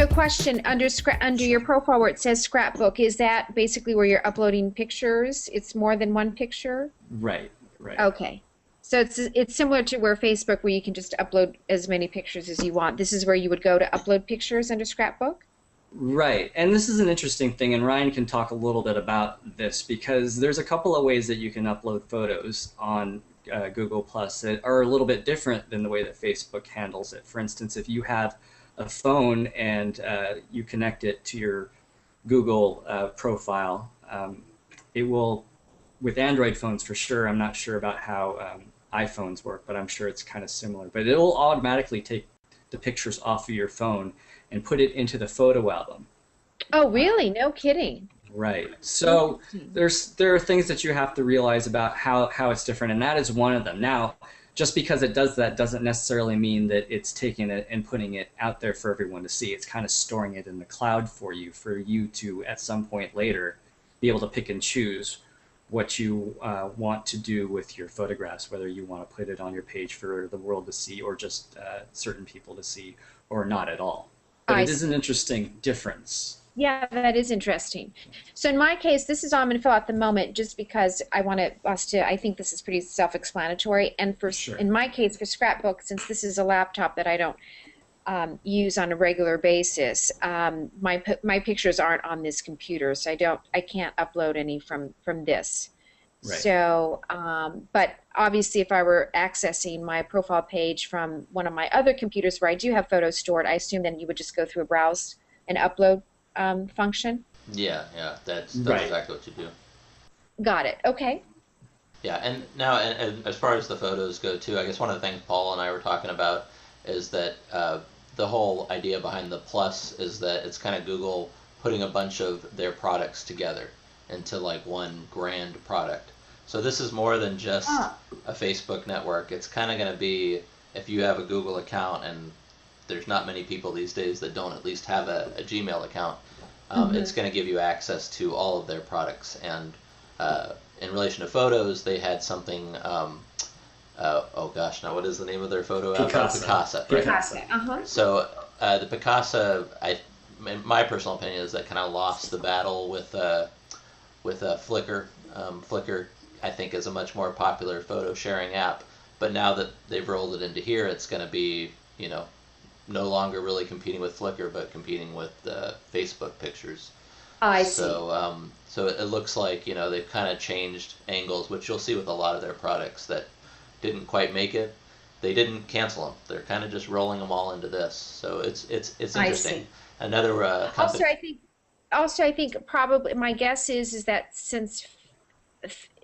So question, under your profile where it says scrapbook, is that basically where you're uploading pictures? It's more than one picture? Right, right. Okay. So it's similar to where Facebook where you can just upload as many pictures as you want. This is where you would go to upload pictures under scrapbook? Right. And this is an interesting thing, and Ryan can talk a little bit about this because there's a couple of ways that you can upload photos on Google Plus that are a little bit different than the way that Facebook handles it. For instance, if you have a phone and you connect it to your Google profile, it will, with Android phones for sure, I'm not sure about how iPhones work, but I'm sure it's kind of similar. But it will automatically take the pictures off of your phone and put it into the photo album. Oh, really? No kidding. Right. So Interesting. there are things that you have to realize about how it's different, and that is one of them. Now, just because it does that doesn't necessarily mean that it's taking it and putting it out there for everyone to see. It's kind of storing it in the cloud for you to at some point later be able to pick and choose what you want to do with your photographs, whether you want to put it on your page for the world to see or just certain people to see or not at all. But I it is an see. interesting difference. Yeah, that is interesting. So in my case, this is all I'm going to fill out at the moment just because I want us to, I think this is pretty self-explanatory. And Sure. in my case, for scrapbook, since this is a laptop that I don't use on a regular basis, my pictures aren't on this computer, so I can't upload any from this. Right. So, but obviously, if I were accessing my profile page from one of my other computers where I do have photos stored, I assume then you would just go through a browse and upload function. Yeah, yeah, that's Right. exactly what you do. Got it. Okay. Yeah, and now, and as far as the photos go too, I guess one of the things Paul and I were talking about is that the whole idea behind the Plus is that it's kind of Google putting a bunch of their products together into like one grand product. So this is more than just Ah. a Facebook network. It's kind of going to be if you have a Google account, and there's not many people these days that don't at least have a Gmail account. It's Hmm. going to give you access to all of their products. And in relation to photos, they had something. Oh gosh, now what is the name of their photo app? Picasa. Picasa, right? Picasa. Picasa. Uh-huh. So the Picasa, in my personal opinion, is that kind of lost the battle with Flickr. Flickr, I think, is a much more popular photo sharing app. But now that they've rolled it into here, it's going to be, no longer really competing with Flickr, but competing with Facebook pictures. I see. So it looks like they've kind of changed angles, which you'll see with a lot of their products that didn't quite make it. They didn't cancel them. They're kind of just rolling them all into this. So it's I interesting. see. Another Also, company. I think probably my guess is that since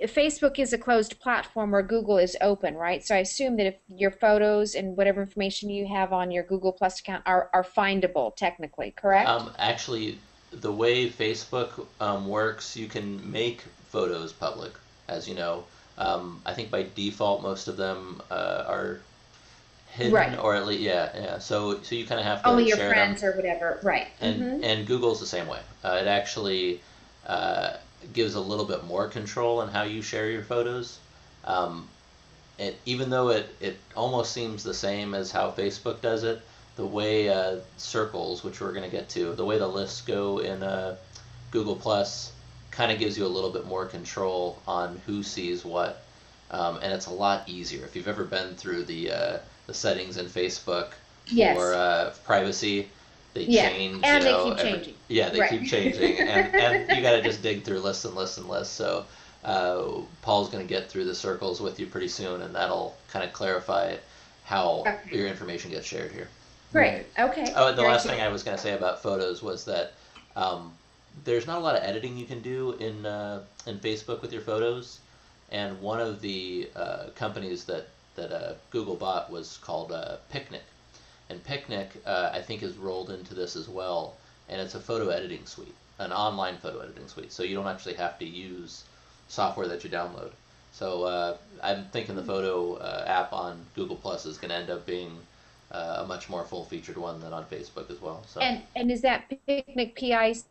Facebook is a closed platform where Google is open, right? So I assume that if your photos and whatever information you have on your Google Plus account are findable technically, correct? Actually, the way Facebook works, you can make photos public, as you know. I think by default, most of them are hidden, Right. or at least, yeah, yeah. So you kind of have to Only your share them. friends or whatever. Right. and Mm-hmm. and Google's the same way. It actually uh, gives a little bit more control in how you share your photos. Um, even though it almost seems the same as how Facebook does it, the way circles, which we're going to get to, the way the lists go in Google Plus, kind of gives you a little bit more control on who sees what, and it's a lot easier. If you've ever been through the settings in Facebook for Yes. privacy, they Yeah. change, And they keep changing. yeah, they Right. keep changing, and you got to just dig through lists and lists and lists. So Paul's going to get through the circles with you pretty soon, and that'll kind of clarify how Okay. your information gets shared here. Great. Right. Okay. Oh, and the Very last cool. thing I was going to say about photos was that um, there's not a lot of editing you can do in Facebook with your photos, and one of the companies that Google bought was called Picnic, and Picnic I think is rolled into this as well, and it's a photo editing suite, an online photo editing suite, so you don't actually have to use software that you download. So I'm thinking the photo app on Google Plus is going to end up being a much more full-featured one than on Facebook as well. So And is that picnic Picnik?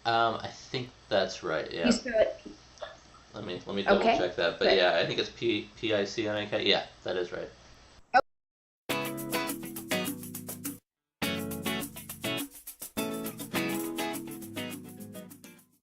I think that's right. You Yeah. spell it. Let me double Okay. check that. But Good. yeah, I think it's Picnik. Yeah, that is right.